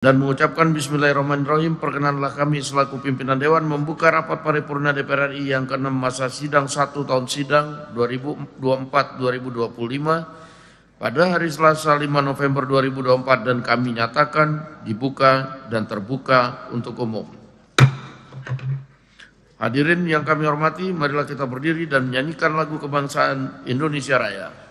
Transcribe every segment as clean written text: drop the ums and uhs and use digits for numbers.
dan mengucapkan Bismillahirrahmanirrahim. Perkenanlah kami selaku pimpinan Dewan membuka rapat paripurna DPR RI yang ke-6 masa sidang 1 tahun sidang 2024-2025 pada hari Selasa 5 November 2024 dan kami nyatakan dibuka dan terbuka untuk umum. Hadirin yang kami hormati, marilah kita berdiri dan menyanyikan lagu kebangsaan Indonesia Raya.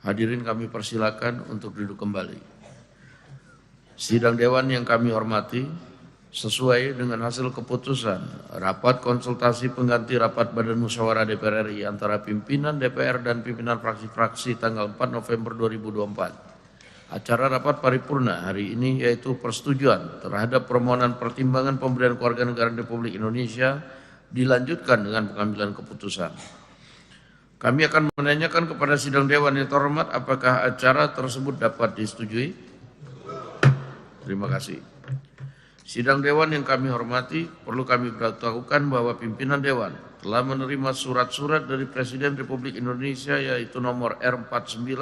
Hadirin kami persilakan untuk duduk kembali. Sidang Dewan yang kami hormati, sesuai dengan hasil keputusan rapat konsultasi pengganti rapat Badan Musyawarah DPR RI antara pimpinan DPR dan pimpinan fraksi-fraksi tanggal 4 November 2024. Acara rapat paripurna hari ini yaitu persetujuan terhadap permohonan pertimbangan pemberian kewarganegaraan Republik Indonesia dilanjutkan dengan pengambilan keputusan. Kami akan menanyakan kepada sidang Dewan yang terhormat apakah acara tersebut dapat disetujui. Terima kasih. Sidang Dewan yang kami hormati, perlu kami beritahukan bahwa pimpinan Dewan telah menerima surat-surat dari Presiden Republik Indonesia yaitu nomor R49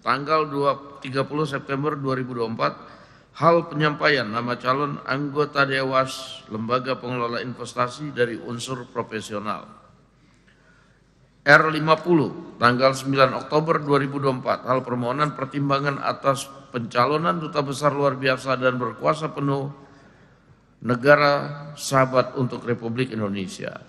tanggal 30 September 2024 hal penyampaian nama calon anggota Dewas Lembaga Pengelola Investasi dari unsur profesional. R50 tanggal 9 Oktober 2024 hal permohonan pertimbangan atas pencalonan Duta Besar Luar Biasa dan berkuasa penuh negara sahabat untuk Republik Indonesia.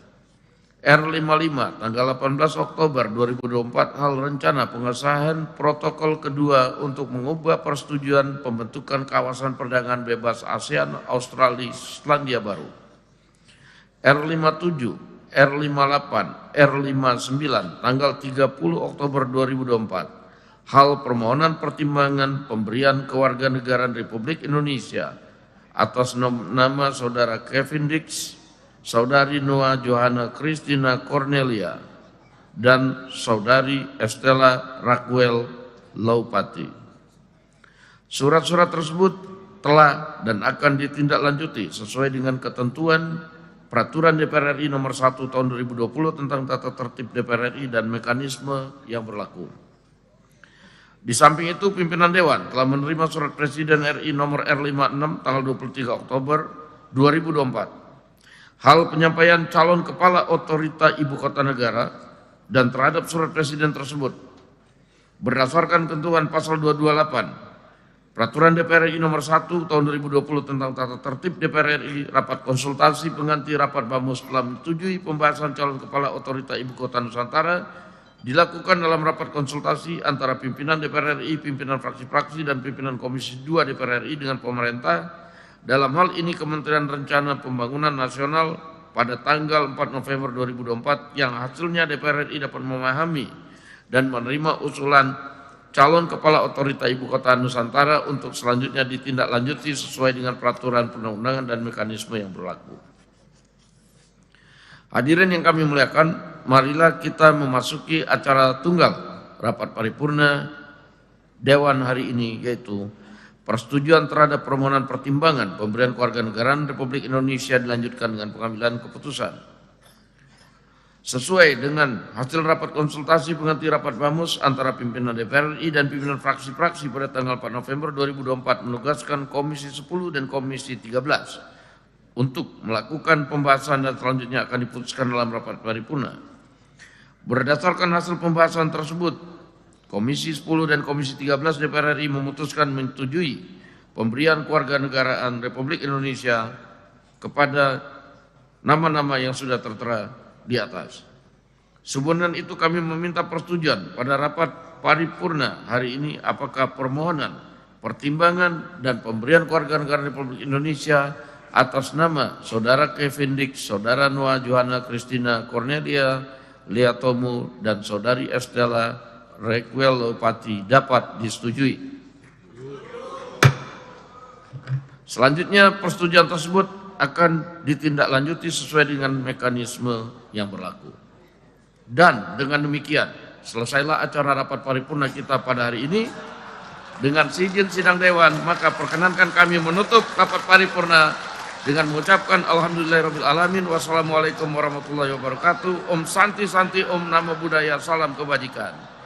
R55 tanggal 18 Oktober 2024 hal rencana pengesahan protokol kedua untuk mengubah persetujuan pembentukan kawasan perdagangan bebas ASEAN Australia Selandia Baru. R57 R58, R59 tanggal 30 Oktober 2024 hal permohonan pertimbangan pemberian kewarganegaraan Republik Indonesia atas nama Saudara Kevin Dix, Saudari Noah Johanna Christina Cornelia dan Saudari Estella Raquel Laupati. Surat-surat tersebut telah dan akan ditindaklanjuti sesuai dengan ketentuan Peraturan DPR RI nomor 1 tahun 2020 tentang tata tertib DPR RI dan mekanisme yang berlaku. Di samping itu, pimpinan Dewan telah menerima surat Presiden RI nomor R56 tanggal 23 Oktober 2024. Hal penyampaian calon kepala otorita ibu kota negara dan terhadap surat Presiden tersebut berdasarkan ketentuan pasal 228 Peraturan DPR RI nomor 1 tahun 2020 tentang tata tertib DPR RI, rapat konsultasi pengganti rapat BAMUS telah menyetujui pembahasan calon kepala otorita ibu kota Nusantara dilakukan dalam rapat konsultasi antara pimpinan DPR RI, pimpinan fraksi-fraksi, dan pimpinan Komisi 2 DPR RI dengan pemerintah. Dalam hal ini Kementerian Rencana Pembangunan Nasional pada tanggal 4 November 2024 yang hasilnya DPR RI dapat memahami dan menerima usulan calon kepala otorita Ibu Kota Nusantara untuk selanjutnya ditindaklanjuti sesuai dengan peraturan perundang-undangan dan mekanisme yang berlaku. Hadirin yang kami muliakan, marilah kita memasuki acara tunggal rapat paripurna Dewan hari ini, yaitu persetujuan terhadap permohonan pertimbangan pemberian kewarganegaraan Republik Indonesia dilanjutkan dengan pengambilan keputusan. Sesuai dengan hasil rapat konsultasi pengganti rapat BAMUS antara pimpinan DPR RI dan pimpinan fraksi-fraksi pada tanggal 4 November 2024 menugaskan Komisi 10 dan Komisi 13 untuk melakukan pembahasan dan selanjutnya akan diputuskan dalam rapat paripurna. Berdasarkan hasil pembahasan tersebut, Komisi 10 dan Komisi 13 DPR RI memutuskan menyetujui pemberian kewarganegaraan Republik Indonesia kepada nama-nama yang sudah tertera di atas. Sebelum itu kami meminta persetujuan pada rapat paripurna hari ini apakah permohonan, pertimbangan, dan pemberian kewarganegaraan Republik Indonesia atas nama Saudara Kevin Dick, Saudara Noah Johanna Christina Cornelia Liatomu, dan Saudari Estella Requel Pati dapat disetujui. Selanjutnya persetujuan tersebut akan ditindaklanjuti sesuai dengan mekanisme yang berlaku. Dan dengan demikian selesailah acara rapat paripurna kita pada hari ini. Dengan seizin sidang Dewan, maka perkenankan kami menutup rapat paripurna dengan mengucapkan alhamdulillahirabbil alamin, wassalamualaikum warahmatullahi wabarakatuh. Om Santi Santi, Om Namo Buddhaya, salam kebajikan.